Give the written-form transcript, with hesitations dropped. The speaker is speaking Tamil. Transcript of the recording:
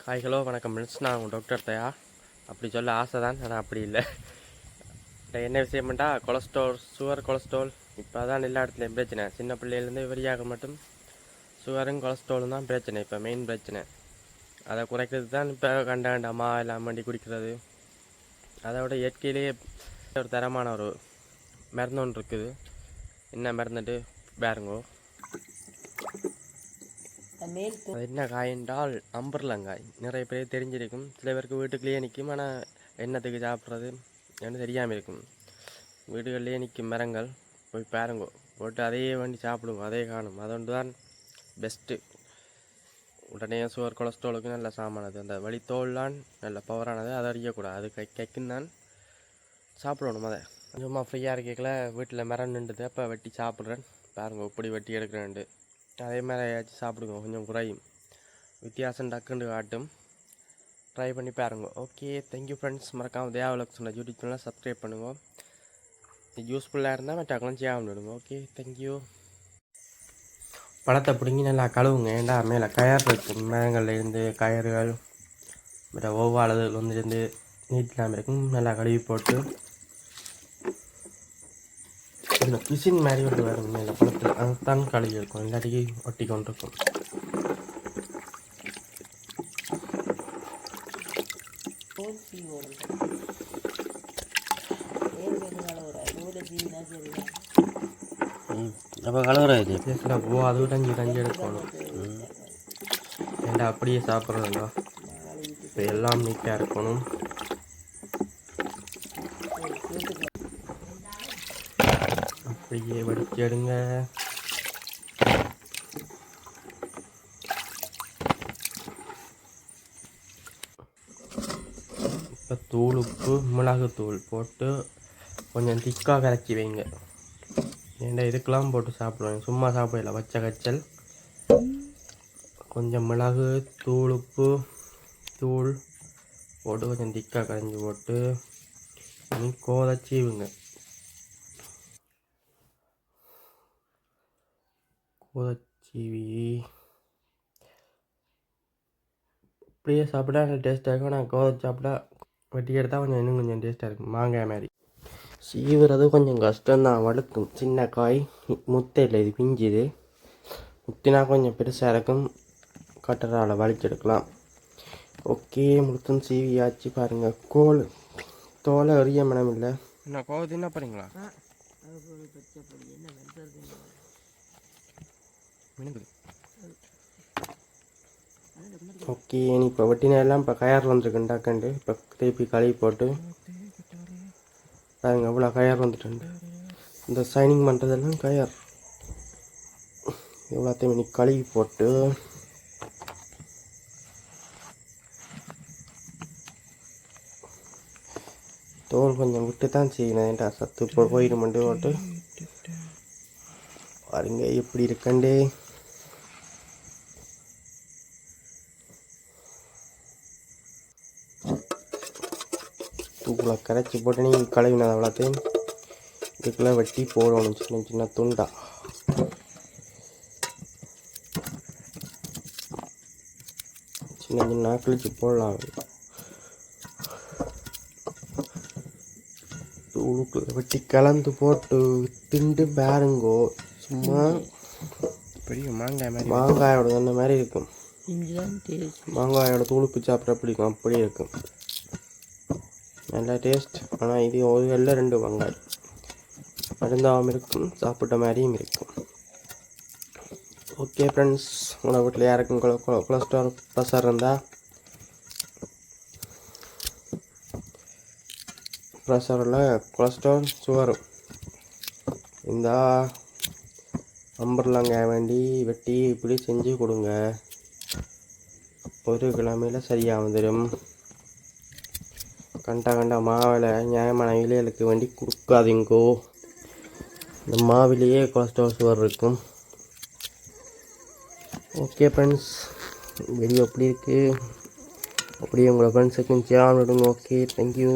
ஹாய் ஹலோ வணக்கம் ஃப்ரெண்ட்ஸ். நான் உங்கள் டாக்டர் தயா. அப்படி சொல்ல ஆசை தான், ஆனால் அப்படி இல்லை. என்ன விஷயம்ட்டா கொலஸ்ட்ரால், கொலஸ்ட்ரால் இப்போ தான் எல்லா இடத்துலையும் பிரச்சனை. சின்ன பிள்ளையிலேருந்து வெளியாக மட்டும் சுகரும் கொலஸ்ட்ராலும் தான் பிரச்சனை. இப்போ மெயின் பிரச்சனை அதை குறைக்கிறது தான். இப்போ கண்ட அம்மா எல்லாம் வண்டி குடிக்கிறது. அதை விட இயற்கையிலேயே ஒரு தரமான ஒரு மருந்து ஒன்று இருக்குது. என்ன மருந்துட்டு பாருங்கோ. அது என்ன காய் என்றால் அம்பர்லங்காய். நிறைய பேர் தெரிஞ்சிருக்கும், சில பேருக்கு வீட்டுக்குள்ளேயே நிற்கும். ஆனால் என்னத்துக்கு சாப்பிட்றது என்று தெரியாமல் இருக்கும். வீடுகள்லேயே நிற்கும் மரங்கள், போய் பாருங்கோ, போட்டு அதையே வண்டி சாப்பிடுங்க, அதே காணும். அது ஒன்று தான் பெஸ்ட்டு. உடனே சுகர் கொலஸ்ட்ராலுக்கு நல்ல சாமானது. அந்த வழித்தோல்லாம் நல்ல பவரானது, அதை அறியக்கூடாது. அது கைக்கும் தான் சாப்பிடணும். அதை கொஞ்சமாக ஃப்ரீயாக இருக்கல வீட்டில் மரம் நின்றுது, அப்போ வெட்டி சாப்பிட்றேன். பாருங்க இப்படி வெட்டி எடுக்கிறேன்ட்டு. அதே மாதிரி ஏதாச்சும் சாப்பிடுங்க, கொஞ்சம் குறையும். வித்தியாசம் டக்குன்னு காட்டும். ட்ரை பண்ணி பாருங்க. Okay, thank you friends. மறக்காமல் தயா விலாக்ஸ் சொன்ன யூடியூப் சேனலை சப்ஸ்கிரைப் பண்ணுங்க. இது யூஸ்ஃபுல்லாக இருந்தால் மற்றவங்களும் செய்யாமல் விடுங்க. Okay, thank you. பழத்தை பிடுங்கி நல்லா கழுவுங்க. ஏண்டா மேலே கயர் இருக்கும், மரங்களில் இருந்து கயறுகள் மற்ற ஒவ்வாளர்கள் வந்துருந்து நீட்டெலாம் இருக்கும். நல்லா கழுவி போட்டு இந்த பிசின் மாதிரி ஒன்று வரும் மேலே பழத்தில், அதுதான் கழுவி இருக்கும். இல்லாட்டி ஒட்டி கொண்டிருக்கும். அப்போ கலவராது பேசுகிற போ, அது தஞ்சி எடுக்கணும். ஏண்டா அப்படியே சாப்பிட்றதுங்களா? இப்போ எல்லாம் நீட்டாக இருக்கணும். அப்படியே வடிச்சு எடுங்க. இப்போ தூள், உப்பு, மிளகுத்தூள் போட்டு கொஞ்சம் திக்காக கரைச்சி வைங்க. ஏண்டா இதுக்கெல்லாம் போட்டு சாப்பிடுவேன், சும்மா சாப்பிடல. பச்சை கச்சல், கொஞ்சம் மிளகு தூள், உப்பு தூள் போட்டு கொஞ்சம் திக்காக கரைஞ்சி போட்டு கோதச்சீவுங்க. கோதச்சீவி இப்படியே சாப்பிட்டா நல்லா டேஸ்ட்டாக இருக்கும். நான் கோதை சாப்பிட்டா வெட்டி எடுத்தால் கொஞ்சம் இன்னும் கொஞ்சம் டேஸ்ட்டாக இருக்கும், மாங்காய் மாதிரி. சீவுறது கொஞ்சம் கஷ்டம்தான், வழுக்கும். சின்ன காய் முத்தையில், இது பிஞ்சுது. முத்தினா கொஞ்சம் பெருசாக இருக்கும், கட்டரால் வலிச்செடுக்கலாம். ஓகே, முழுத்தும் சீவியாச்சு. பாருங்கள், தோலை எறிய மனம் இல்லை. என்ன கோவை தின்ன போகிறீங்களா? ஓகே, நீ இப்போ வெட்டினா எல்லாம் இப்போ கயர் வந்துருக்குண்டாக்கண்டு இப்போ திருப்பி கழுவி போட்டு பாருங்க, எவ்வளோ கயர் வந்துட்டு. இந்த சைனிங் பண்ணுறதெல்லாம் கயர். எவ்வளோத்தையும் நீ கழுவி போட்டு தோல் கொஞ்சம் விட்டு தான் செய்யணும். ஏன்டா சத்து இப்போ போயிடுமெண்டு போட்டு பாருங்க எப்படி இருக்கண்டே. தூளை கரைச்சி போட்டு நீங்கள் கழுவினது அவ்வளோத்தையும் இதுக்குள்ளே வெட்டி போடணும், சின்ன சின்ன துண்டா. சின்ன சின்ன கிழிச்சு போடலாம். தூளுக்குள்ள வெட்டி கலந்து போட்டு திண்டு பாருங்கோ. சும்மா பெரிய மாங்காய் மாதிரி, மாங்காயோட அந்த மாதிரி இருக்கும். மாங்காயோட தூளுக்கு சாப்பிட்ற பிடிக்கும், அப்படி இருக்கும். நல்லா டேஸ்ட். ஆனால் இது ஒரு வெள்ளை 2 வெங்காயம் மருந்தாகவும் இருக்கும், சாப்பிட்ட மாதிரியும் இருக்கும். ஓகே ஃப்ரெண்ட்ஸ், உங்கள் வீட்டில் யாருக்கும் கொலஸ்ட்ரால் ப்ரெஷர் இருந்தால், ப்ரெஷரில் கொலஸ்ட்ரால் சுகரும் இந்த அம்பர்லங்காய் வேண்டி வெட்டி இப்படி செஞ்சு கொடுங்க. 1 கிழமையில் சரியாக வந்துடும். கண்ட மாவில் நியாயமான விலைகளுக்கு வேண்டி கொடுக்காதீங்கோ. இந்த மாவிலேயே கொலஸ்ட்ரால் சுகர் இருக்கும். ஓகே ஃப்ரெண்ட்ஸ், வீடியோ எப்படி இருக்குது அப்படியே உங்களை ஃப்ரெண்ட்ஸுக்கும் ஷேர் பண்ணிவிடுங்க. Okay, thank you.